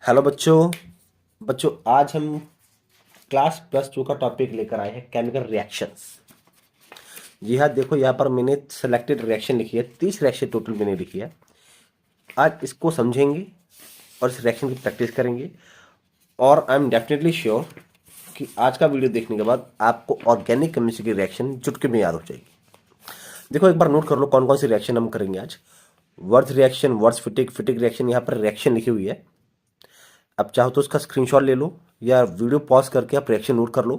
Hello बच्चों। आज हम क्लास +2 का टॉपिक लेकर आए हैं, केमिकल रिएक्शंस। जी हाँ, देखो यहाँ पर मैंने सेलेक्टेड रिएक्शन लिखी है, 30 रिएक्शन टोटल मैंने लिखी है। आज इसको समझेंगे और इस रिएक्शन की प्रैक्टिस करेंगे। और आई एम डेफिनेटली श्योर कि आज का वीडियो देखने के बाद आपको ऑर्गेनिक केमिस्ट्री की रिएक्शन चुटकी में याद हो जाएगी। देखो एक बार नोट कर लो कौन कौन सी रिएक्शन हम करेंगे आज। वर्ड्स रिएक्शन, वर्ड्स फिटिक, फिटिक रिएक्शन, यहाँ पर रिएक्शन लिखी हुई है। अब चाहो तो उसका स्क्रीनशॉट ले लो या वीडियो पॉज करके आप रिएक्शन नोट कर लो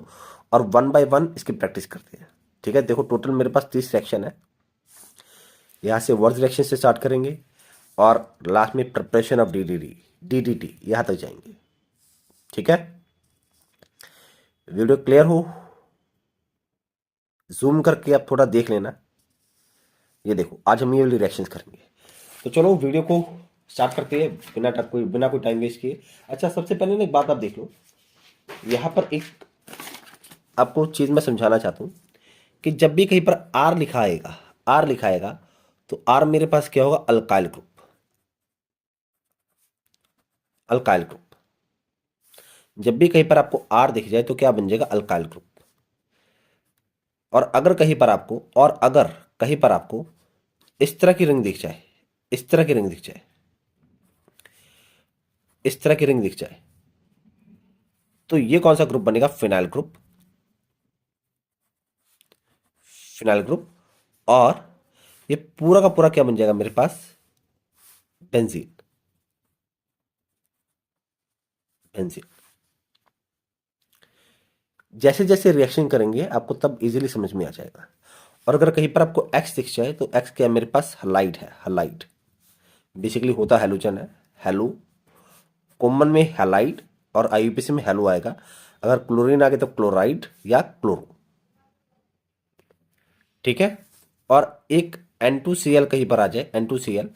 और वन बाय वन इसकी प्रैक्टिस करते हैं। ठीक है, देखो टोटल मेरे पास 30 रिएक्शन है। यहाँ से वर्ड्स रिएक्शन से स्टार्ट करेंगे और लास्ट में प्रिपरेशन ऑफ डीडीटी यहाँ तक जाएंगे। ठीक है, वीडियो क्लियर हो? जूम करके आप थोड़ा देख लेना। ये देखो आज हम ये वाली रिएक्शंस करेंगे। तो चलो वीडियो को स्टार्ट करते हैं बिना कोई टाइम वेस्ट किए। अच्छा, सबसे पहले ना एक बात आप देख लो। यहाँ पर एक आपको चीज मैं समझाना चाहता हूँ कि जब भी कहीं पर आर लिखा आएगा तो आर मेरे पास क्या होगा? Alkyl group. अल्काइल ग्रुप जब भी कहीं पर आपको आर दिख जाए तो क्या बन जाएगा? Alkyl group. और अगर कहीं पर आपको इस तरह की रिंग दिख जाए, इस तरह की रिंग दिख जाए, इस तरह की रिंग दिख जाए, तो ये कौन सा ग्रुप बनेगा? Phenyl group. Phenyl group. और ये पूरा का पूरा क्या बन जाएगा मेरे पास? बेंजीन। बेंजीन। जैसे जैसे रिएक्शन करेंगे आपको तब इजीली समझ में आ जाएगा। और अगर कहीं पर आपको एक्स दिख जाए तो एक्स क्या है मेरे पास? हलाइड है। हलाइड बेसिकली होता हैलोजन है। हैलो कॉमन में हैलाइड और आईयूपीएसी में हैलो आएगा। अगर क्लोरीन आ गया तो क्लोराइड या क्लोरो। ठीक है, और एक N2Cl कहीं पर आ जाए, N2Cl,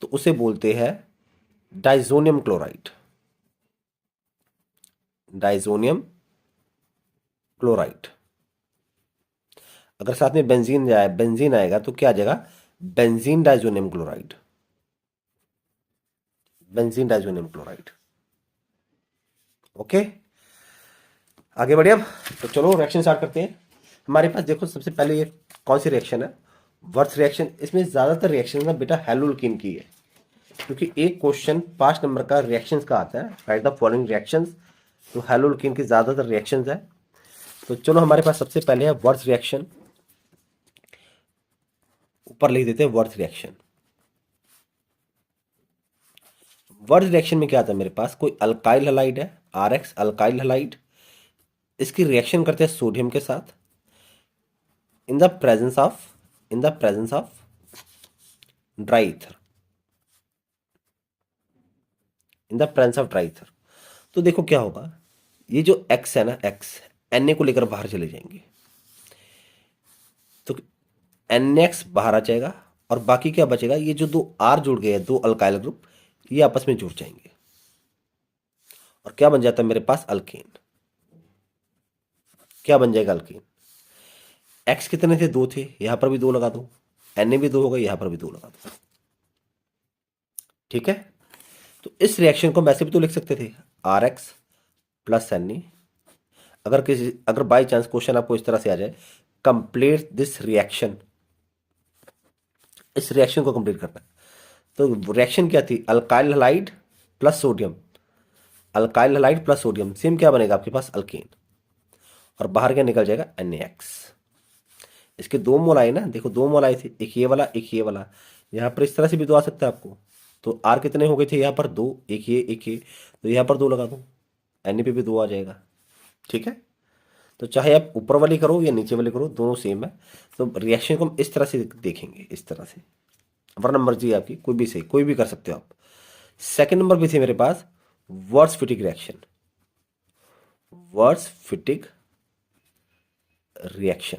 तो उसे बोलते हैं डाइजोनियम क्लोराइड। Diazonium chloride. अगर साथ में बेंजीन आएगा तो क्या आ जाएगा? Benzene diazonium chloride. Benzene diazonium chloride. Okay, आगे बढ़े अब। तो चलो रिएक्शन स्टार्ट करते हैं। हमारे पास देखो सबसे पहले ये कौन सी रिएक्शन है? Worth reaction. इसमें ज्यादातर रिएक्शन ना बेटा हैलोल्कीन की है, क्योंकि एक क्वेश्चन 5 नंबर का रिएक्शंस का आता है, राइट द फॉलोइंग रिएक्शंस। तो हैलोल्कीन की ज्यादातर रिएक्शंस है। तो चलो हमारे पास सबसे पहले है वर्थ रिएक्शन। ऊपर लिख देते हैं वर्थ रिएक्शन। वर्थ रिएक्शन में क्या आता है मेरे पास? कोई अल्काइल हलाइड है, RX अल्काइल हलाइड। इसकी रिएक्शन करते हैं सोडियम के साथ in the presence of dry ether. In the presence of dry ether. तो देखो क्या होगा, ये जो X है ना, X Na को लेकर बाहर चले जाएंगे तो NX बाहर आ जाएगा और बाकी क्या बचेगा? ये जो दो R जुड़ गए हैं, दो अल्काइल ग्रुप, ये आपस में जुड़ जाएंगे और क्या बन जाता है मेरे पास? अल्केन। क्या बन जाएगा? अल्केन। X कितने थे? 2 थे, यहां पर भी 2 लगा दो। Na भी 2 होगा, यहां पर भी 2 लगा दो। ठीक है, तो इस रिएक्शन को हम ऐसे भी तो लिख सकते थे, RX प्लस Na। अगर बाई चांस क्वेश्चन आपको इस तरह से आ जाए, कंप्लीट दिस रिएक्शन, इस रिएक्शन को कंप्लीट करना है। तो रिएक्शन क्या थी? Alkyl halide plus sodium. Alkyl halide plus sodium same क्या बनेगा आपके पास? अल्केन। और बाहर क्या निकल जाएगा? NaX। इसके 2 मोल आए ना, देखो 2 मोल आए थे, एक ये वाला एक ये वाला। यहाँ पर इस तरह से भी तो आ सकता है आपको। तो आर कितने हो गए थे यहाँ पर? 2, एक ये एक ये, तो यहाँ पर 2 लगा दो, Na पे भी 2 आ जाएगा। ठीक है, तो चाहे आप ऊपर वाली करो या नीचे वाली करो, दोनों सेम है। तो रिएक्शन को हम इस तरह से देखेंगे, इस तरह से, वरना मर्जी है आपकी, कोई भी सही, कोई भी कर सकते हो आप। सेकंड नंबर पे थे मेरे पास Wurtz Fittig reaction. Wurtz Fittig reaction,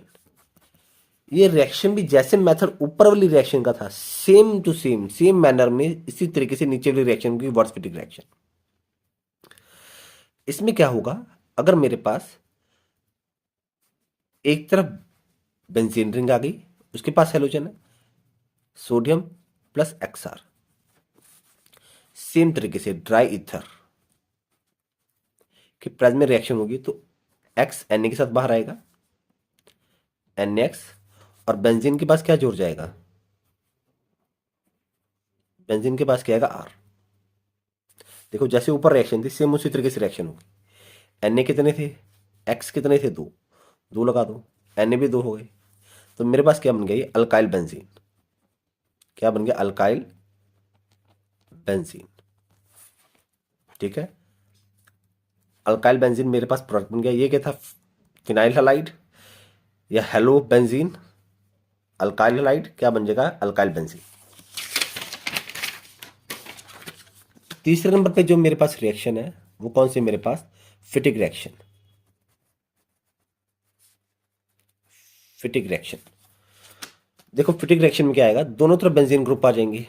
ये रिएक्शन भी जैसे मेथड ऊपर वाली रिएक्शन का था, सेम टू सेम मैनर में इसी तरीके से नीचे वाली रिएक्शन की वर्ड्स फिटिक रिएक्शन। इसमें क्या होगा? अगर मेरे पास एक तरफ बेंजीन रिंग आ गई, उसके पास हेलोजन है, सोडियम प्लस XR, सेम तरीके से ड्राई ईथर, कि प्रेजेंस में रिएक्शन होगी तो एक्स एन के साथ बाहर आएगा, NaX, और बेंजीन के पास क्या जुड़ जाएगा, बेंजीन के पास क्या आएगा, R। देखो जैसे ऊपर रिएक्शन थी सेम उसी तरीके से रिएक्शन होगी। Na कितने थे, X कितने थे, दो, दो लगा दो, Na भी दो हो गए, तो मेरे पास क्या बन गई, अल्काइल बेंजीन। क्या बन गया, अल्काइल बेंजीन। ठीक है, अल्काइल बेंजीन मेरे पास प्रोडक्ट बन गया। ये क्या था, फिनाइल हैलाइड या हेलो बेंजीन, अल्काइल हैलाइड क्या बन जाएगा, अल्काइल बेंजीन। तीसरे नंबर पे जो मेरे पास रिएक्शन है वो कौन सी, मेरे पास फिटिक रिएक्शन। फिटिक रिएक्शन, देखो फिटिक रिएक्शन में क्या आएगा, दोनों तरफ बेंजीन ग्रुप आ जाएंगे,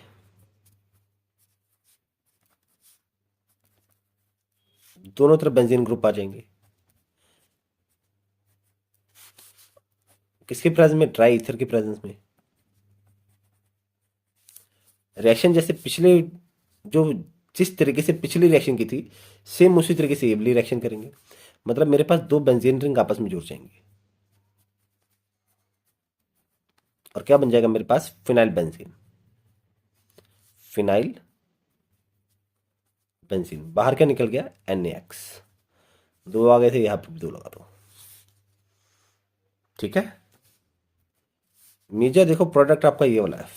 दोनों तरफ बेंजीन ग्रुप आ जाएंगे। किसके प्रेजेंस में, ट्राई ईथर के प्रेजेंस में। रिएक्शन जैसे पिछले, जो जिस तरीके से पिछली रिएक्शन की थी सेम उसी तरीके से ये वाली रिएक्शन करेंगे। मतलब मेरे पास दो बेंजीन रिंग आपस में जुड़ जाएंगे और क्या बन जाएगा मेरे पास, फिनाइल बेंजीन। फिनाइल बेंजीन, बाहर क्या निकल गया, NaX। दो आ गए थे, यहां पर भी दो लगा दो। ठीक है, मेजर देखो प्रोडक्ट आपका ये वाला है,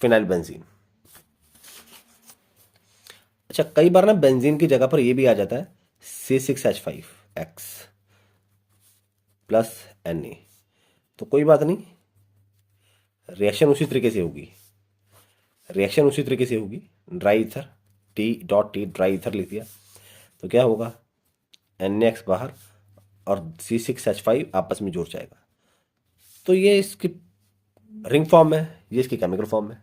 फिनाइल बेंजीन। अच्छा कई बार ना बेंजीन की जगह पर ये भी आ जाता है C6H5X प्लस Na, तो कोई बात नहीं, रिएक्शन उसी तरीके से होगी, रिएक्शन उसी तरीके से होगी। Dry ether T.T dry ether लिख दिया तो क्या होगा, NaX बाहर और C6H5 आपस में जुड़ जाएगा। तो ये इसकी रिंग फॉर्म है, ये इसकी केमिकल फॉर्म है,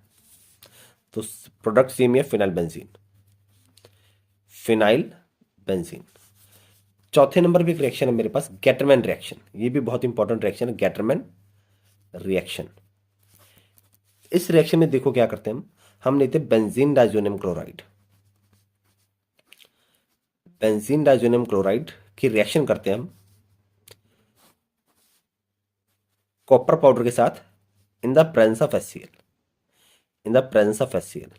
तो प्रोडक्ट सेम है, फिनाइल बेंजीन। Phenyl benzene. चौथे नंबर पे एक रिएक्शन है मेरे पास, गेटरमैन रिएक्शन। ये भी बहुत इंपॉर्टेंट रिएक्शन है, गेटरमैन रिएक्शन। इस रिएक्शन में देखो क्या करते हैं हम लेते हैं benzene diazonium chloride, benzene diazonium chloride की रिएक्शन करते हैं हम कॉपर पाउडर के साथ in the presence of HCl, in the presence of HCl।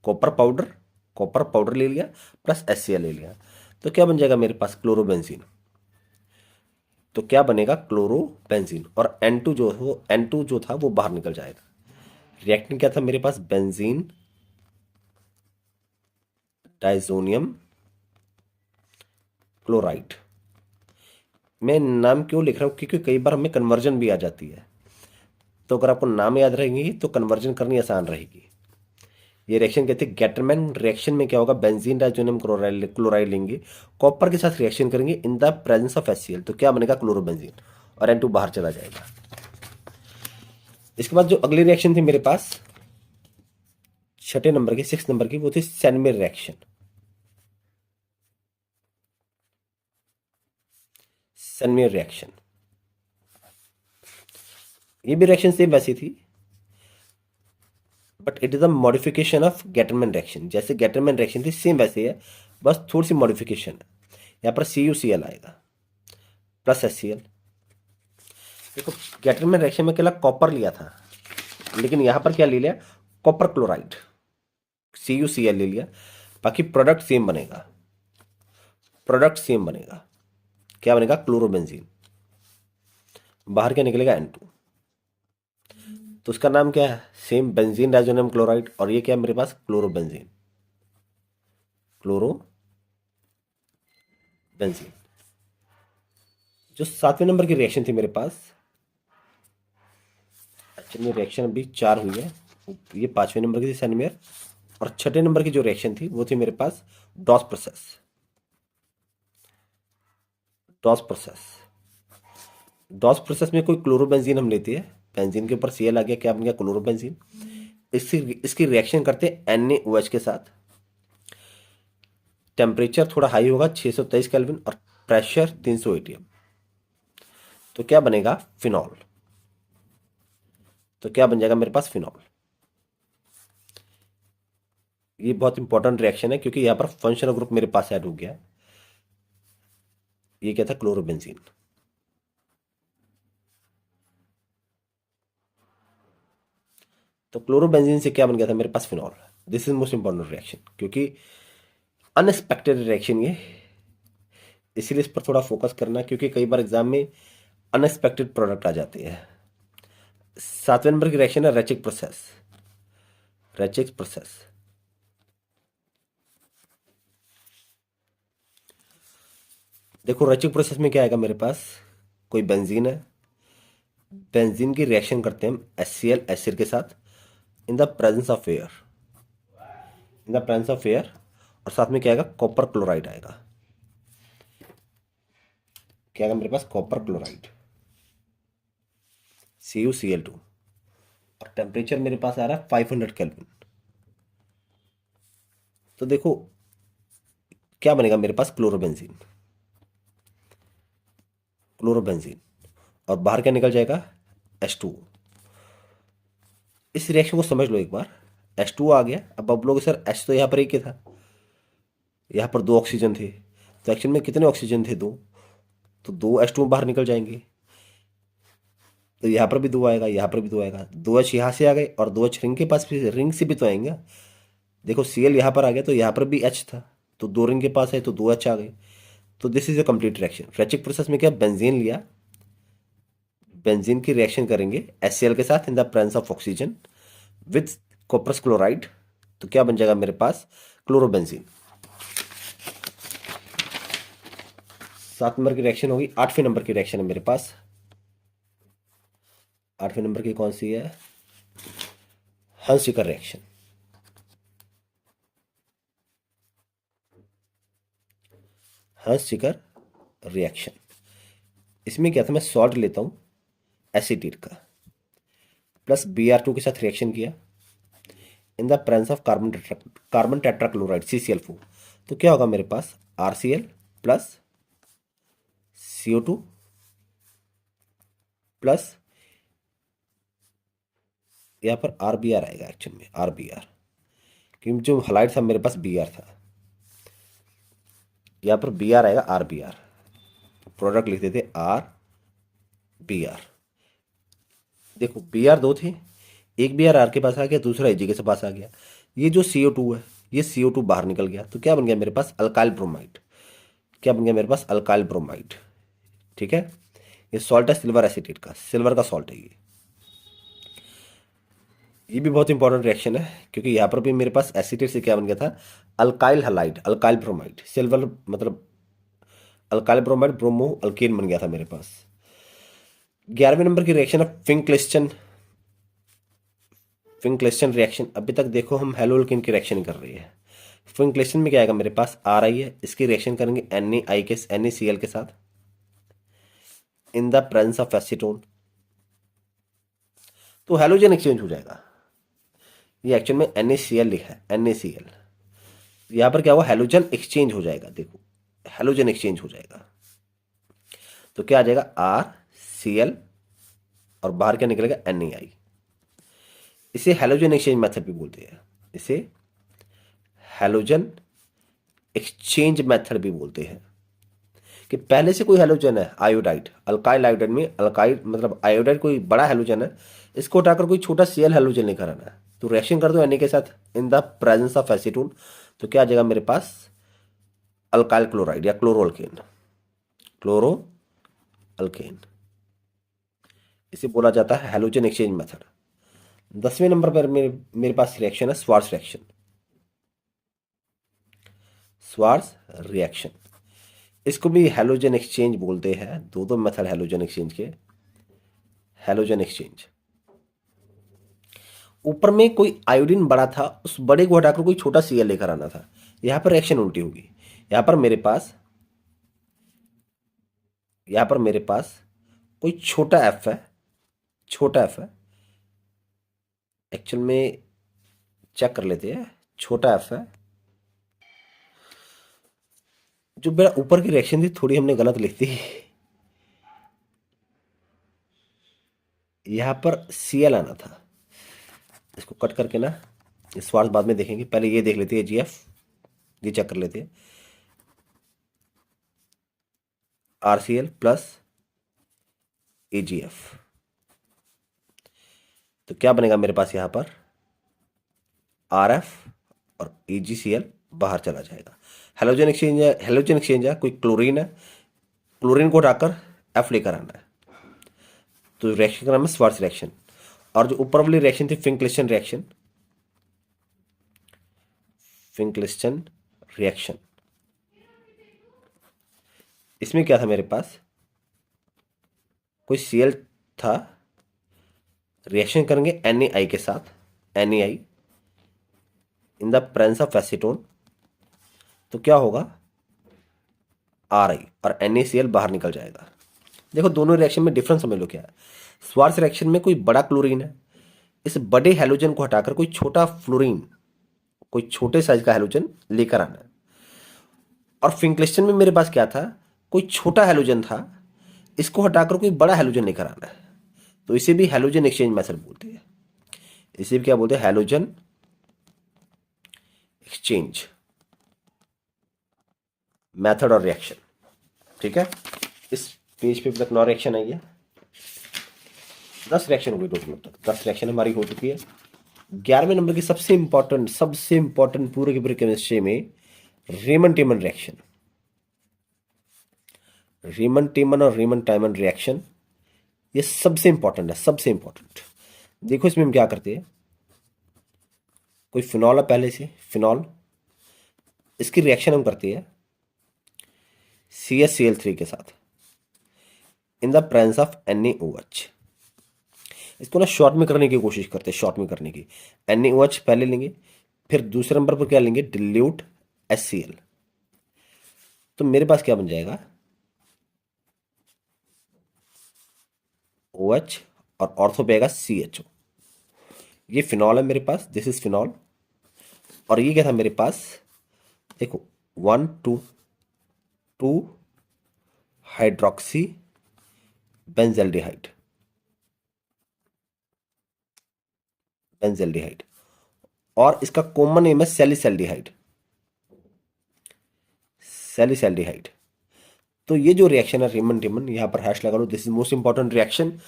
Copper powder, copper powder ले लिया प्लस HCl ले लिया, तो क्या बन जाएगा मेरे पास, क्लोरोबेंजीन। तो क्या बनेगा, क्लोरोबेंजीन, और N2 जो हो, N2 जो था वो बाहर निकल जाएगा। रिएक्टेंट क्या था मेरे पास, बेंजीन डाइजोनियम क्लोराइड। मैं नाम क्यों लिख रहा हूं, क्योंकि कई बार हमें कन्वर्जन भी आ जाती है, तो अगर आपको नाम याद रहेंगी तो कन्वर्जन करनी आसान रहेगी। ये रिएक्शन कहते हैं गेटरमैन रिएक्शन में क्या होगा, बेंजीन डाइजोनियम क्लोराइड लेंगे, कॉपर के साथ रिएक्शन करेंगे इन द प्रेजेंस ऑफ HCl, तो क्या बनेगा, क्लोरोबेंजीन, और N2 बाहर चला जाएगा। इसके बाद जो अगली रिएक्शन थी मेरे पास छठे नंबर की, 6 नंबर की, वो थी सैनमेर रिएक्शन। सैनमेर रिएक्शन, ये भी रिएक्शन सेम वैसी थी, but it is a modification of Gattermann reaction. जैसे गेटरमैन रिएक्शन थी सेम वैसे है, बस थोड़ी सी मॉडिफिकेशन है। यहाँ पर CuCl आएगा प्लस HCl। देखो गेटरमैन रिएक्शन में केवल कॉपर लिया था, लेकिन यहां पर क्या ले लिया, कॉपर क्लोराइड, CuCl ले लिया, बाकी प्रोडक्ट सेम बनेगा, प्रोडक्ट सेम बनेगा। क्या बनेगा, क्लोरोबेंजीन, बाहर क्या निकलेगा, N2। तो उसका नाम क्या है, सेम बेंजीन डाइजोनियम क्लोराइड, और ये क्या है मेरे पास, क्लोरोबेंजीन, क्लोरोबेंजीन। जो 7वें नंबर की रिएक्शन थी मेरे पास, एक्चुअली रिएक्शन अभी 4 हुई है, ये 5वें नंबर की थी सैनमेर, और छठे नंबर की जो रिएक्शन थी वो थी मेरे पास Dow's process. Dow's process, Dow's process में कोई क्लोरोबेंजीन हम लेते हैं, बेंजीन के ऊपर Cl आ गया, क्या बन गया, क्लोरोबेंजीन। इसकी इसकी रिएक्शन करते हैं NaOH के साथ, टेम्परेचर थोड़ा हाई होगा 623 केल्विन और प्रेशर 300 ATM, तो क्या बनेगा, फिनॉल। तो क्या बन जाएगा मेरे पास, फिनॉल। ये बहुत इंपॉर्टेंट रिएक्शन है क्योंकि यहाँ पर फंक्शनल ग्रुप मेरे पास ऐड हो गया है। ये क्या था, क्लोरोबेंजीन। तो क्लोरोबेंजीन से क्या बन गया था मेरे पास, phenol. This is most important reaction, क्योंकि अनएक्सपेक्टेड रिएक्शन ये, इसीलिए इस पर थोड़ा फोकस करना, क्योंकि कई बार एग्जाम में अनएक्सपेक्टेड प्रोडक्ट आ जाते हैं। 7वें नंबर की रिएक्शन है रैचिक प्रोसेस। रैचिक प्रोसेस, देखो रैचिक प्रोसेस में क्या आएगा मेरे पास, कोई बेंजीन है, बेंजीन की रिएक्शन करते हैं हम HCl एसिड के साथ in the presence of air, in the presence of air, और साथ में क्या आएगा, कॉपर क्लोराइड आएगा। क्या आएगा मेरे पास, कॉपर क्लोराइड, CuCl2, और टेम्परेचर मेरे पास आ रहा है 500 केल्विन। तो देखो क्या बनेगा मेरे पास, क्लोरोबेंजीन, क्लोरोबेंजीन, और बाहर क्या निकल जाएगा, H2। इस रिएक्शन को समझ लो एक बार, H2 आ गया। अब आप लोग सर H तो यहाँ पर एक ही था, यहाँ पर 2 ऑक्सीजन थे, तो एक्चुअल में कितने ऑक्सीजन थे, 2, तो 2 H2 बाहर निकल जाएंगे। तो यहाँ पर भी 2 आएगा, यहाँ पर भी 2 आएगा, 2 H यहाँ से आ गए, और 2 H रिंग के पास भी, रिंग से भी तो आएंगे। देखो Cl यहाँ पर आ गया, तो यहाँ पर भी H था, तो 2 रिंग के पास है, तो 2 H आ गए। तो this is a complete reaction. Raschig process में क्या, बेंजीन लिया, बेंजीन की रिएक्शन करेंगे HCl के साथ in the presence of oxygen with cuprous chloride, तो क्या बन जाएगा मेरे पास, क्लोरोबेंजीन। 7 नंबर की रिएक्शन होगी। 8वें नंबर की रिएक्शन है मेरे पास, 8वें नंबर की कौन सी है, हंसिकर रिएक्शन। हंसिकर रिएक्शन, इसमें क्या था, मैं सॉल्ट लेता हूँ एसीटेट का, प्लस Br2 के साथ रिएक्शन किया इन the presence of carbon tetrachloride CCl4, तो क्या होगा मेरे पास, RCl प्लस CO2 प्लस, यहाँ पर RBr आएगा, एक्चुअल में RBr, क्योंकि जो हलाइड था मेरे पास Br था, यहाँ पर Br आएगा, RBr, प्रोडक्ट लिख देते RBr। देखो Br 2 थे, एक Br R के पास आ गया, दूसरा Ag के पास आ गया, ये जो CO2 है, ये CO2 बाहर निकल गया, तो क्या बन गया मेरे पास, अल्काइल ब्रोमाइड। क्या बन गया मेरे पास, अल्काइल ब्रोमाइड। ठीक है, ये सॉल्ट है सिल्वर एसिटेट का, सिल्वर का सॉल्ट है ये भी बहुत इंपॉर्टेंट रिएक्शन है, क्योंकि यहाँ पर भी मेरे पास एसिटेट से क्या बन गया था, alkyl halide, alkyl bromide, silver मतलब अल्काइल ब्रोमाइड, ब्रोमो अल्केन बन गया था मेरे पास। 11वें नंबर की रिएक्शन है फिंक्लेस्टन। फिंक्लेस्टन रिएक्शन, अभी तक देखो हम हेलो अल्केन की रिएक्शन कर रही है। फिंक्लेस्टन में क्या आएगा मेरे पास, आर आई है, इसकी रिएक्शन करेंगे NaI के NaCl के साथ in the presence of acetone, तो हेलोजन एक्सचेंज हो जाएगा। ये एक्चुअल में NaCl लिखा है, NaCl, यहाँ पर क्या हुआ, हेलोजन एक्सचेंज हो जाएगा। देखो हेलोजन एक्सचेंज हो जाएगा, तो क्या आ जाएगा, RCl, और बाहर क्या निकलेगा, NaI। इसे हेलोजन एक्सचेंज मेथड भी बोलते हैं, इसे हेलोजन एक्सचेंज मेथड भी बोलते हैं, कि पहले से कोई हेलोजन है, आयोडाइड, अल्काइल आयोडाइड में, अल्काइल मतलब आयोडाइड कोई बड़ा हेलोजन है, इसको उठाकर कोई छोटा Cl हेलोजन लेकर आना है, तो रिएक्शन कर दो Na के साथ in the presence of acetone, तो क्या आ जाएगा मेरे पास, अल्काइल क्लोराइड या क्लोरो अल्केन, क्लोरो अल्केन, इसे बोला जाता है हेलोजन एक्सचेंज मेथड। 10वें नंबर पर मेरे पास रिएक्शन है स्वार्ट्ज रिएक्शन। स्वार्ट्ज रिएक्शन, इसको भी हेलोजन एक्सचेंज बोलते हैं, दो दो मेथड हेलोजन एक्सचेंज के। हेलोजन एक्सचेंज, ऊपर में कोई आयोडीन बड़ा था, उस बड़े को हटाकर कोई छोटा Cl लेकर आना था, यहां पर रिएक्शन उल्टी होगी। यहां पर मेरे पास, यहां पर मेरे पास कोई छोटा F है, छोटा F है, एक्चुअल में चेक कर लेते हैं, छोटा F है। जो मेरा ऊपर की रिएक्शन थी थोड़ी हमने गलत लिख दी, यहां पर Cl आना था, इसको कट करके ना, इस स्वार्थ बाद में देखेंगे, पहले ये देख लेते हैं GF, ये चेक कर लेते हैं। RCl plus AgF। तो क्या बनेगा मेरे पास यहां पर RF और AgCl बाहर चला जाएगा। हेलोजन एक्सचेंज है, हेलोजन एक्सचेंज है, कोई क्लोरीन है, क्लोरीन को हटाकर F लेकर आना है। तो रिएक्शन का नाम है श्वार्ट्ज रिएक्शन। और जो ऊपर वाली रिएक्शन थी फिंक्लिस्टन रिएक्शन, फिंक्लिस्टन रिएक्शन, इसमें क्या था मेरे पास, कोई Cl था, रिएक्शन करेंगे NaI के साथ, NaI in the presence of acetone, तो क्या होगा Ri और NaCl बाहर निकल जाएगा। देखो दोनों रिएक्शन में डिफरेंस समझ लो क्या है। श्वार्ट्ज रिएक्शन में कोई बड़ा क्लोरीन है, इस बड़े हैलोजन को हटाकर कोई छोटा फ्लोरीन, कोई छोटे साइज का हैलोजन लेकर आना है। और फिंक्लिस्टन में मेरे पास क्या था, कोई छोटा हैलोजन था, इसको हटाकर कोई बड़ा हैलोजन लेकर आना है। तो इसे भी हैलोजन एक्सचेंज मेथड बोलते हैं। इसे भी क्या बोलते हैं, हैलोजन एक्सचेंज मेथड और रिएक्शन। ठीक है, इस पेज पे तक 9 रिएक्शन आई है, 10 रिएक्शन हो गई टोटल। अब तक 10 रिएक्शन हमारी हो चुकी है। 11वें नंबर की सबसे इंपॉर्टेंट पूरे के पूरे केमिस्ट्री में रीमन टेमन रिएक्शन, रीमन टेमन और रीमन टाइमन रिएक्शन, ये सबसे इंपॉर्टेंट है, सबसे इंपॉर्टेंट। देखो इसमें हम क्या करते हैं, कोई फिनॉल है, पहले से फिनॉल, इसकी रिएक्शन हम करते हैं CaCl3 के साथ in the presence of NaOH। इसको ना शॉर्ट में करने की कोशिश करते हैं, शॉर्ट में करने की। NaOH पहले लेंगे, फिर दूसरे नंबर पर क्या लेंगे, डिल्यूट HCl। तो मेरे पास क्या बन जाएगा, OH और ऑर्थो पे आएगा CHO। ये फिनॉल है मेरे पास, दिस इज फिनॉल। और ये क्या था मेरे पास, देखो 1,2,2 हाइड्रोक्सी बेंजल्डिहाइड, बेंजल्डिहाइड, और इसका कॉमन नेम है सैलिसैल्डिहाइड, सैलिसैल्डिहाइड। तो ये जो रिएक्शन है रीमन टेमन, यहाँ पर हैश लगा लो, this is most important reaction.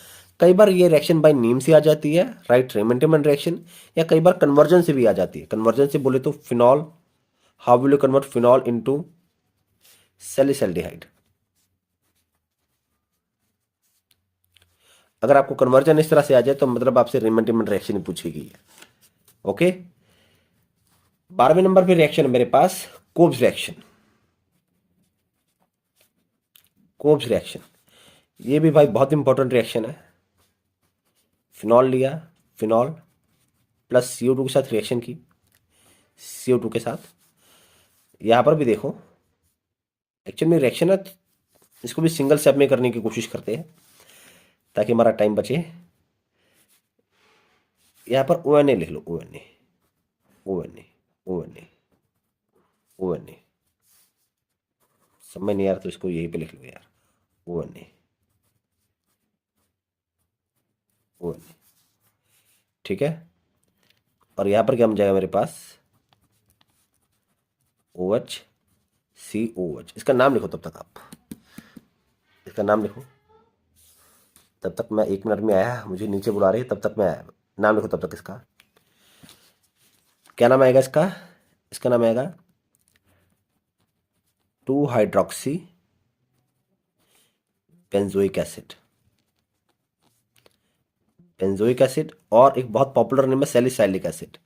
कई बार ये रिएक्शन बाय नेम से आ जाती है, राइट, रीमन टेमन रिएक्शन, या कई बार कन्वर्जन से भी आ जाती है। कन्वर्जन से बोले तो phenol, how will you convert phenol into salicylaldehyde. अगर आपको कन्वर्जन इस तरह से आ जाए तो मतलब आपसे रीमन टेमन रिएक्शन ही पूछी गई है। ओके, 12वें नंबर पे रिएक्शन है मेरे पास कोब्स रिएक्शन, कोब्स रिएक्शन। ये भी भाई बहुत इंपॉर्टेंट रिएक्शन है। फिनॉल लिया, फिनॉल प्लस CO2 के साथ रिएक्शन की, CO2 के साथ। यहां पर भी देखो एक्चुअली में रिएक्शन है, इसको भी सिंगल स्टेप में करने की कोशिश करते हैं ताकि हमारा टाइम बचे। यहां पर ONA लिख लो, ONA, ONA, ONA, ONA। समझ नहीं आ रहा तो इसको यहीं पे लिख लो यार, ONA, ONA। ठीक है, और यहां पर क्या बन जाएगा मेरे पास, OH COH। इसका नाम लिखो तब तक, आप इसका नाम लिखो तब तक। मैं 1 मिनट में आया, मुझे नीचे बुला रही है, तब तक मैं आया। नाम लिखो तब तक इसका। क्या नाम आएगा इसका, इसका नाम आएगा 2 hydroxy benzoic acid, benzoic acid. और एक बहुत पॉपुलर नेम है salicylic acid,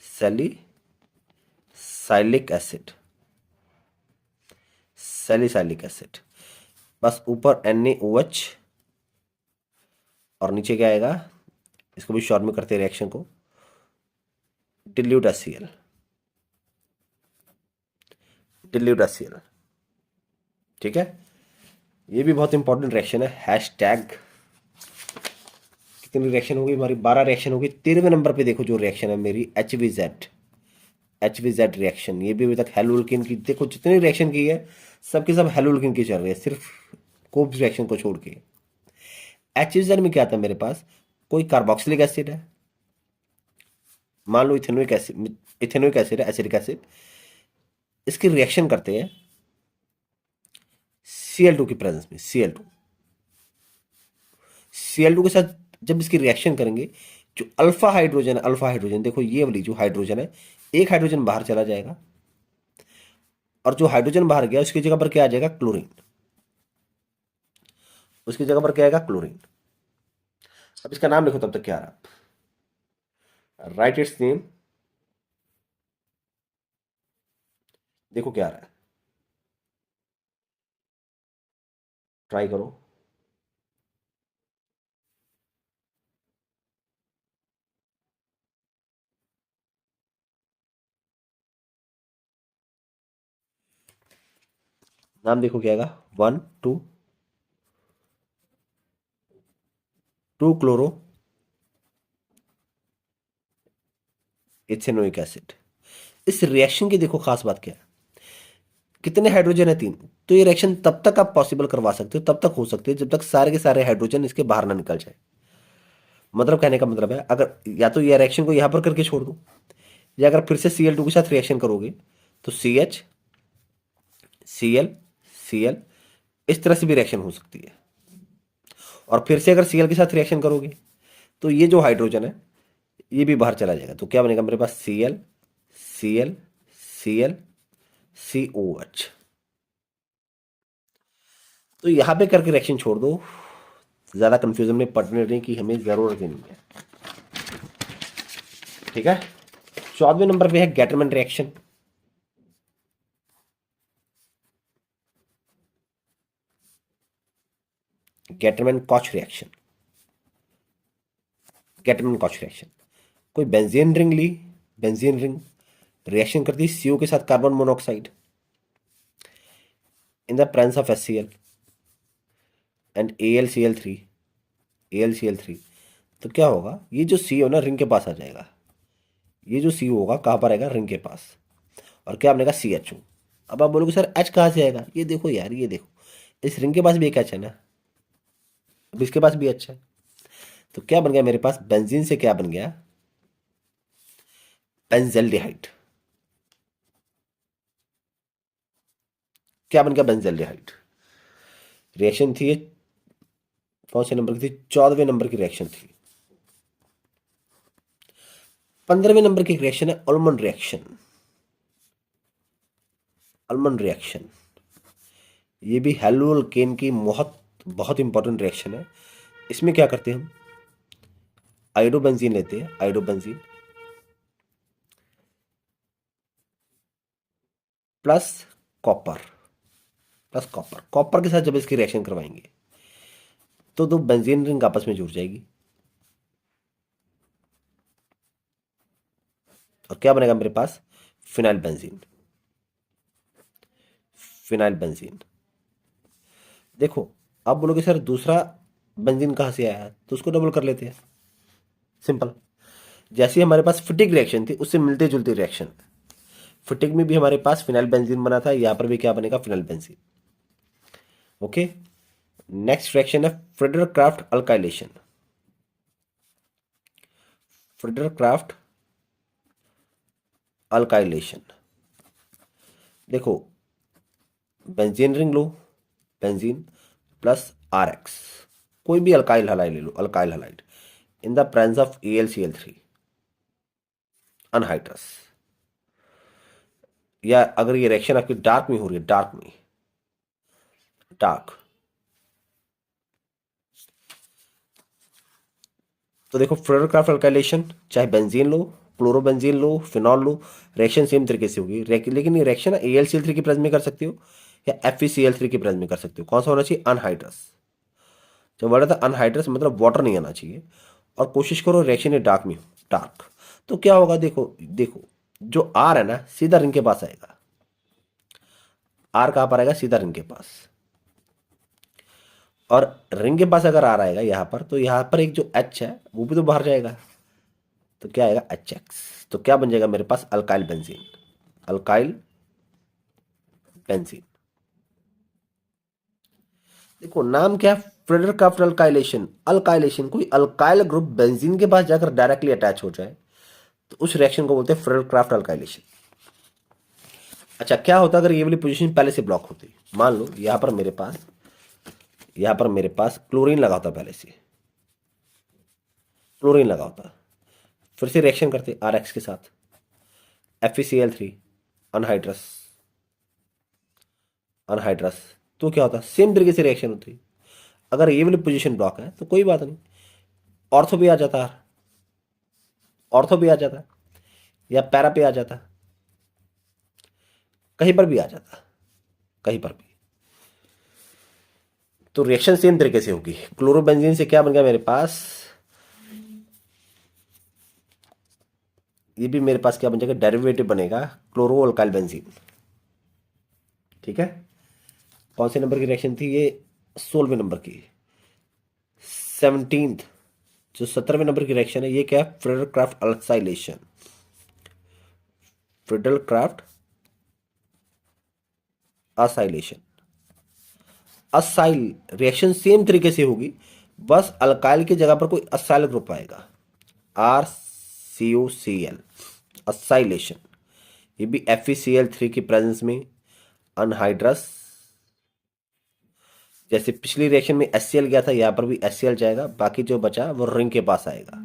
salicylic acid, salicylic acid. बस ऊपर NaOH और नीचे क्या आएगा, इसको भी शॉर्ट में करते हैं रिएक्शन को, डिल्यूट HCl, डिल्यूट HCl। ठीक है, ये भी बहुत इंपॉर्टेंट रिएक्शन है। हैशटैग कितनी रिएक्शन होगी हमारी, 12 रिएक्शन होगी। 13वें नंबर पे देखो जो रिएक्शन है मेरी HVZ रिएक्शन। ये भी अभी तक हेलोल्किन की, देखो जितनी रिएक्शन की है सबके सब हेलोल्किन की चल रही है, सिर्फ कोब्स रिएक्शन को छोड़ के। HVZ में क्या आता है मेरे पास, कोई कार्बोक्सिलिक एसिड है, मान लो इथेनोइक एसिड, इथेनोइक एसिड है, एसिडिक एसिड। इसकी रिएक्शन करते हैं Cl2 की प्रेजेंस में, Cl2 के साथ जब इसकी रिएक्शन करेंगे, जो अल्फा हाइड्रोजन है, अल्फा हाइड्रोजन देखो ये वाली जो हाइड्रोजन है, एक हाइड्रोजन बाहर चला जाएगा और जो हाइड्रोजन बाहर गया उसकी जगह पर क्या आ जाएगा, क्लोरीन। उसकी जगह पर क्या आएगा, क्लोरीन। अब इसका नाम लिखो, तब तक क्या आ रहा, राइट इट्स नेम। देखो क्या आ रहा है, ट्राई करो। नाम देखो क्या आएगा, 1 2 क्लोरो इथेनोइक एसिड। इस रिएक्शन की देखो खास बात क्या है, कितने हाइड्रोजन है, 3। तो ये रिएक्शन तब तक आप पॉसिबल करवा सकते हो, तब तक हो सकते हैं जब तक सारे के सारे हाइड्रोजन इसके बाहर ना निकल जाए। मतलब कहने का मतलब है, अगर या तो ये रिएक्शन को यहां पर करके छोड़ दो, या अगर फिर से Cl2 के साथ रिएक्शन करोगे तो CH Cl Cl इस तरह से भी रिएक्शन हो सकती है। और फिर से अगर Cl के साथ रिएक्शन करोगे तो ये जो हाइड्रोजन है ये भी बाहर चला जाएगा। तो क्या बनेगा मेरे पास, Cl Cl Cl COH। तो यहां पे करके रिएक्शन छोड़ दो, ज्यादा कंफ्यूजन में पड़ने की हमें जरूरत ही नहीं है। ठीक है, 14वें नंबर पे है गेटरमैन रिएक्शन। गेटरमैन कॉच रिएक्शन, गेटरमैन कॉच रिएक्शन। कोई बेंजीन रिंग ली, बेंजीन रिंग रिएक्शन करती CO के साथ carbon monoxide in the presence of HCl and AlCl3, AlCl3। तो क्या होगा, ये जो CO ना रिंग के पास आ जाएगा, ये जो CO होगा कहाँ पर आएगा, रिंग के पास, और क्या बनेगा, CHO। अब आप बोलोगे सर H कहाँ से आएगा, ये देखो यार, ये देखो इस रिंग के पास भी एक H है ना, अब इसके पास भी H है। तो क्या बन गया मेरे पास, बेंजीन से क्या बन गया, बेंजल्डिहाइड। क्या बन गया, बेंजल्डिहाइड। रिएक्शन थी ये कौन से नंबर की थी, 14वें नंबर की रिएक्शन थी। 15वें नंबर की रिएक्शन है उल्मन रिएक्शन। उल्मन रिएक्शन ये भी हेलोअल्केन की बहुत बहुत इंपॉर्टेंट रिएक्शन है। इसमें क्या करते हैं हम, आयोडोबेंजीन लेते हैं, iodobenzene plus copper, plus copper, copper के साथ जब इसकी रिएक्शन करवाएंगे तो दो बेंजीन रिंग आपस में जुड़ जाएगी और क्या बनेगा मेरे पास, फिनाइल बेंजीन, फिनाइल बेंजीन। देखो आप बोलोगे सर दूसरा बेंजीन कहाँ से आया, तो उसको डबल कर लेते हैं, सिंपल। जैसे हमारे पास फिटिक रिएक्शन थी उससे मिलते जुलते रिएक्शन, फिटिक में भी हमारे पास फिनाइल बेंजीन बना था, यहां पर भी क्या बनेगा, phenyl benzene. Okay, next reaction है Friedel Crafts alkylation. Friedel Crafts alkylation, देखो बेंजीन रिंग लो, बेंजीन प्लस RX, कोई भी अल्काइल हलाइड ले लो, alkyl halide in the presence of AlCl3 anhydrous. या अगर ये रिएक्शन आपकी डार्क में हो रही है, डार्क में, डार्क, तो देखो फ्लोरोक्राफ्ट अल्काइलेशन, चाहे बेंजीन लो, क्लोरोबेंजीन लो, फिनॉल लो, रिएक्शन सेम तरीके से होगी। लेकिन ये रिएक्शन AlCl3 की प्रेजेंस में कर सकते हो या FeCl3 की प्रेजेंस में कर सकते हो। कौन सा होना चाहिए, अनहाइड्रस। जब वर्ड था अनहाइड्रस मतलब वाटर नहीं आना चाहिए, और कोशिश करो रिएक्शन ये डार्क में हो, डार्क। तो क्या होगा, देखो देखो जो R है ना सीधा रिंग के पास आएगा, R कहां पर आएगा, सीधा रिंग के पास, और रिंग के पास अगर आ रहेगा यहाँ पर, तो यहाँ पर एक जो H है वो भी तो बाहर जाएगा, तो क्या आएगा, HX। तो क्या बन जाएगा मेरे पास, अल्काइल बेंजीन, अल्काइल बेंजीन। देखो नाम क्या है, फ्रेडर क्राफ्ट अल्काइलेशन। अल्काइलेशन, कोई अल्काइल ग्रुप बेंजीन के पास जाकर डायरेक्टली अटैच हो जाए तो उस रिएक्शन को बोलते हैं फ्रेडर क्राफ्ट अल्काइलेशन। अच्छा क्या होता अगर ये वाली पोजीशन पहले से ब्लॉक होती, मान लो यहां पर मेरे पास क्लोरीन लगा होता पहले से, क्लोरीन लगा होता, फिर से रिएक्शन करते आर एक्स के साथ, FeCl3 अनहाइड्रस, अनहाइड्रस, तो क्या होता, सेम तरीके से रिएक्शन होती। अगर ये वाली पोजीशन ब्लॉक है तो कोई बात नहीं, ऑर्थो भी आ जाता, ऑर्थो भी आ जाता, या पैरा पे आ जाता, कहीं पर भी आ जाता, कहीं पर भी। तो रिएक्शन सेम तरीके से होगी। क्लोरोबेंजीन से क्या बन गया मेरे पास, ये भी मेरे पास क्या बन जाएगा, डेरिवेटिव बनेगा क्लोरो अल्काइल बेंजीन। ठीक है, कौन से नंबर की रिएक्शन थी ये, 16वें नंबर की। 17th जो 17वें नंबर की रिएक्शन है, ये क्या है, Friedel Crafts acylation, Friedel Crafts acylation. Acyl reaction same तरीके से होगी, बस अल्काइल की जगह पर कोई असाइल ग्रुप आएगा, RCOCl, असाइलेशन। ये भी FeCl3 की प्रेजेंस में अनहाइड्रस, जैसे पिछली रिएक्शन में HCl गया था, यहां पर भी HCl जाएगा, बाकी जो बचा वो रिंग के पास आएगा,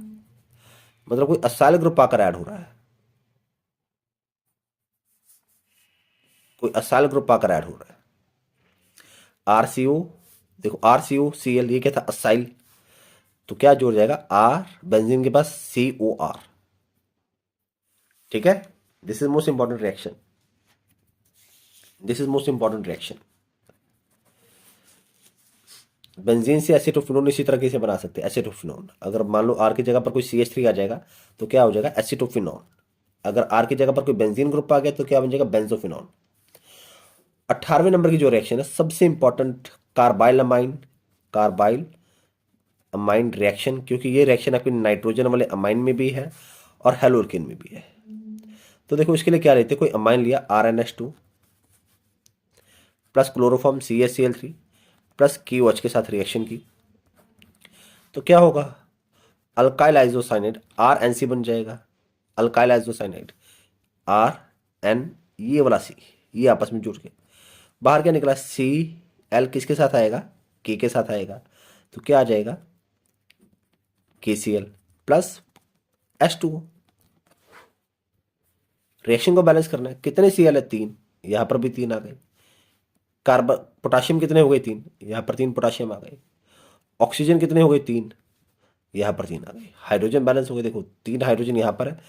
मतलब कोई असाइल ग्रुप आकर ऐड हो रहा है, कोई असाइल ग्रुप आकर ऐड हो रहा है। RCO, देखो RCOCl ये क्या था, असाइल, तो क्या जोड़ जाएगा, R बेंजीन के पास COR। ठीक है, this is most important reaction, this is most important reaction. Benzene से एसिटोफिनोन इसी तरीके से बना सकते हैं, एसिटोफिनोन। अगर मान लो R की जगह पर कोई CH3 आ जाएगा तो क्या हो जाएगा, एसिटोफिनोन। अगर R की जगह पर कोई बेंजीन ग्रुप आ गया तो क्या बन जाएगा, बेंजोफिनोन। 18वें नंबर की जो रिएक्शन है सबसे important, carbyl amine, carbyl amine reaction, क्योंकि ये रिएक्शन आपकी नाइट्रोजन वाले अमाइन में भी है और हेलोल्केन में भी है। तो देखो इसके लिए क्या लेते, कोई अमाइन लिया RNH2 plus chloroform CaCl3 plus KOH के साथ रिएक्शन की, तो क्या होगा, अल्काइल आइसोसाइनेट RNC बन जाएगा, अल्काइल आइसोसाइनेट RN, ये वाला C, ये आपस में जुड़ के बाहर क्या निकला, Cl किसके साथ आएगा, K के साथ आएगा, तो क्या आ जाएगा, KCl प्लस H2O। रिएक्शन को बैलेंस करना है, कितने Cl है, 3, यहां पर भी 3 आ गए। कार्बन पोटाशियम कितने हो गए, 3, यहां पर 3 पोटाशियम आ गए। ऑक्सीजन कितने हो गए, 3, यहां पर 3 आ गए। हाइड्रोजन बैलेंस हो गए, देखो 3 हाइड्रोजन यहां पर है,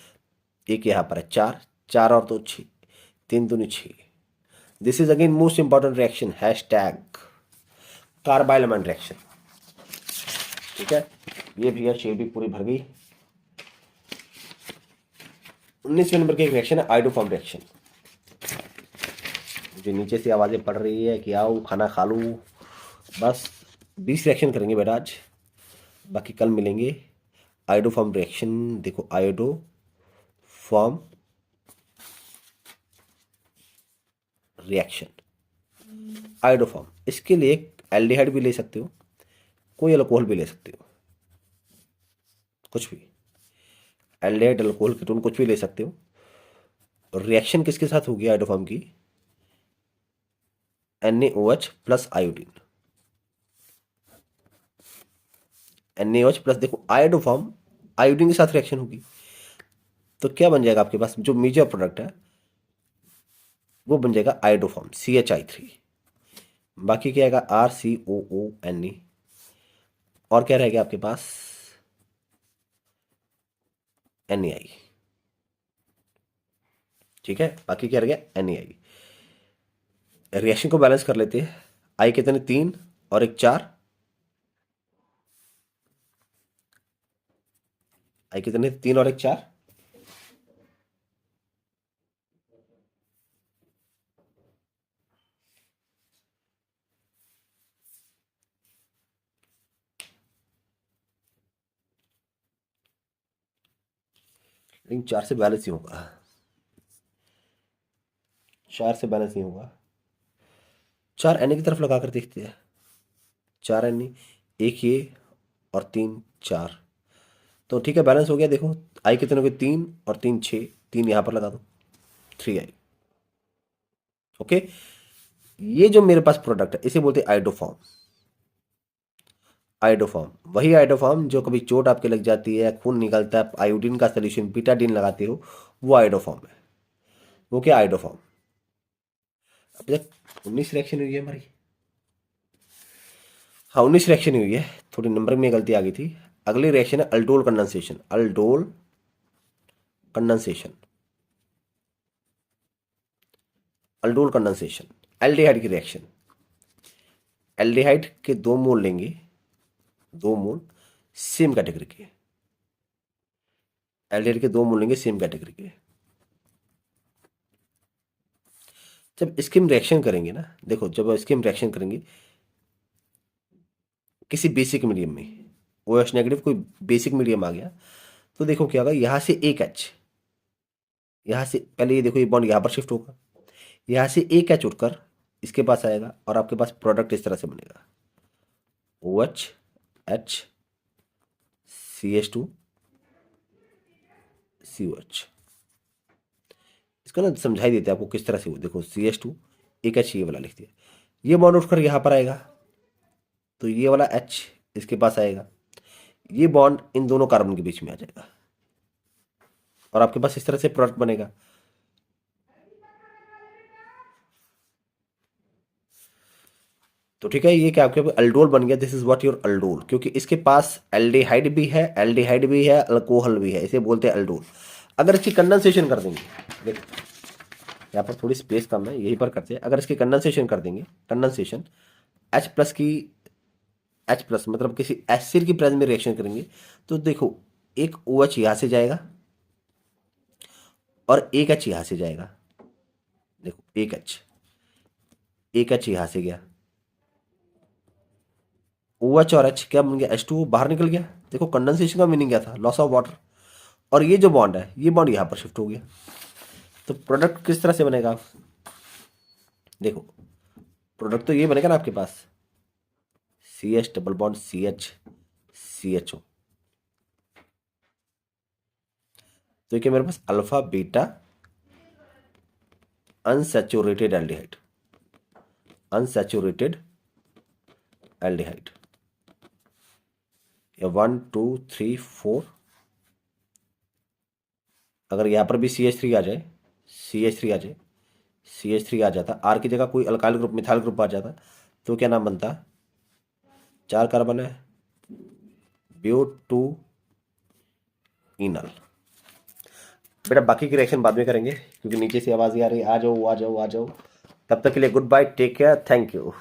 एक यहां पर है, 4, 4 और 2 6, 3 दूनी 6। This is again most important reaction, hashtag carbyl amine reaction. ठीक है, ये भैया शेप भी पूरी भर गई। 19वें नंबर की एक रिएक्शन है आइडोफॉर्म रिएक्शन। मुझे नीचे से आवाजें पड़ रही है कि आओ खाना खा लूँ, बस 20 रिएक्शन करेंगे बेटा आज, बाकी कल मिलेंगे। आइडोफॉर्म रिएक्शन देखो, आइडोफॉर्म रिएक्शन, आइडोफॉर्म, इसके लिए एल्डिहाइड भी ले सकते हो, कोई अल्कोहल भी ले सकते हो, कुछ भी, एल्डिहाइड अल्कोहल कीटोन कुछ भी ले सकते हो। रिएक्शन किसके साथ होगी आइडोफॉर्म की, NaOH plus iodine, NaOH plus, देखो आइडोफॉर्म आयोडीन के साथ रिएक्शन होगी, तो क्या बन जाएगा आपके पास, जो मेजर प्रोडक्ट है वो बन जाएगा आइडोफॉर्म CHI3, बाकी क्या आएगा RCOONe, और क्या रहेगा आपके पास NaI। ठीक है, बाकी क्या रह गया NaI। रिएक्शन को बैलेंस कर लेते हैं, आई कितने, 3 और एक 4, आई कितने, 3 और एक 4, लेकिन 4 से बैलेंस ही होगा, 4 से बैलेंस नहीं होगा। 4 Na की तरफ लगा कर देखते हैं, 4 Na, एक ये और 3 4, तो ठीक है बैलेंस हो गया। देखो आई कितने हो गए, 3 और 3 6, 3 यहां पर लगा दो, 3 आई। ओके, ये जो मेरे पास प्रोडक्ट है इसे बोलते हैं आइडोफॉर्म। आइडोफॉर्म, वही आइडोफॉर्म जो कभी चोट आपके लग जाती है, खून निकलता है, आयोडीन का सोल्यूशन बीटाडीन लगाते हो, वो आइडोफॉर्म है। वो क्या आइडोफॉर्म। अब तक 19 रिएक्शन हुई है हमारी। हाँ 19 रिएक्शन हुई है, थोड़ी नंबर में गलती आ गई थी। अगली रिएक्शन है aldol condensation. Aldol condensation, aldol condensation, aldehyde की रिएक्शन। एल्डिहाइड के दो मोल लेंगे, दो मोल सेम कैटेगरी के। एल्डिहाइड के दो मोल लेंगे सेम कैटेगरी के। जब इसकी हम रिएक्शन करेंगे ना, देखो जब इसकी हम रिएक्शन करेंगे किसी बेसिक मीडियम में, ओ एच नेगेटिव कोई बेसिक मीडियम आ गया, तो देखो क्या होगा, यहां से एक एच, यहां से पहले ये देखो ये बॉन्ड यहां पर शिफ्ट होगा, यहां से एक एच उठकर इसके पास आएगा और आपके पास प्रोडक्ट इस तरह से बनेगा, O H H C H two C O H. इसको ना समझाई देते हैं आपको किस तरह से हो, देखो सी एच टू एक एच ये वाला लिख दिया, ये बॉन्ड उठकर यहां पर आएगा तो ये वाला एच इसके पास आएगा, ये बॉन्ड इन दोनों कार्बन के बीच में आ जाएगा और आपके पास इस तरह से प्रोडक्ट बनेगा। तो ठीक है, ये क्या आपके अल्डोल बन गया, this is what your aldol, क्योंकि इसके पास एल्डिहाइड भी है, एल्डिहाइड भी है, अल्कोहल भी है, इसे बोलते हैं अल्डोल। अगर इसकी कंडेंसेशन कर देंगे, देख यहाँ पर थोड़ी स्पेस कम है, यहीं पर करते हैं, अगर इसकी कंडेंसेशन कर देंगे, कंडेंसेशन H प्लस की, H प्लस मतलब किसी एसिड की प्रेजेंस में रिएक्शन करेंगे, तो देखो एक OH यहाँ से जाएगा और एक H यहाँ से जाएगा, देखो एक H यहाँ से गया, OH और H क्या बन गया, H2O बाहर निकल गया। देखो कंडेंसेशन का मीनिंग क्या था, लॉस ऑफ वाटर। और ये जो बॉन्ड है, ये बॉन्ड यहाँ पर शिफ्ट हो गया, तो प्रोडक्ट किस तरह से बनेगा, देखो प्रोडक्ट तो ये बनेगा ना आपके पास, C H double bond C H C H O. तो ये क्या मेरे पास alpha beta unsaturated aldehyde, unsaturated aldehyde, या 1 2 3 4, अगर यहाँ पर भी सी एच थ्री आ जाए, सी एच थ्री आ जाए, सी एच थ्री आ जाता, आर की जगह कोई अल्काइल ग्रुप मिथाइल ग्रुप आ जाता, तो क्या नाम बनता, 4 कार्बन है, ब्यू टू इनल। बेटा बाकी की रिएक्शन बाद में करेंगे क्योंकि नीचे से आवाज़ ही आ रही है, आ जाओ आ जाओ आ जाओ। तब तक के लिए good bye, take care, thank you.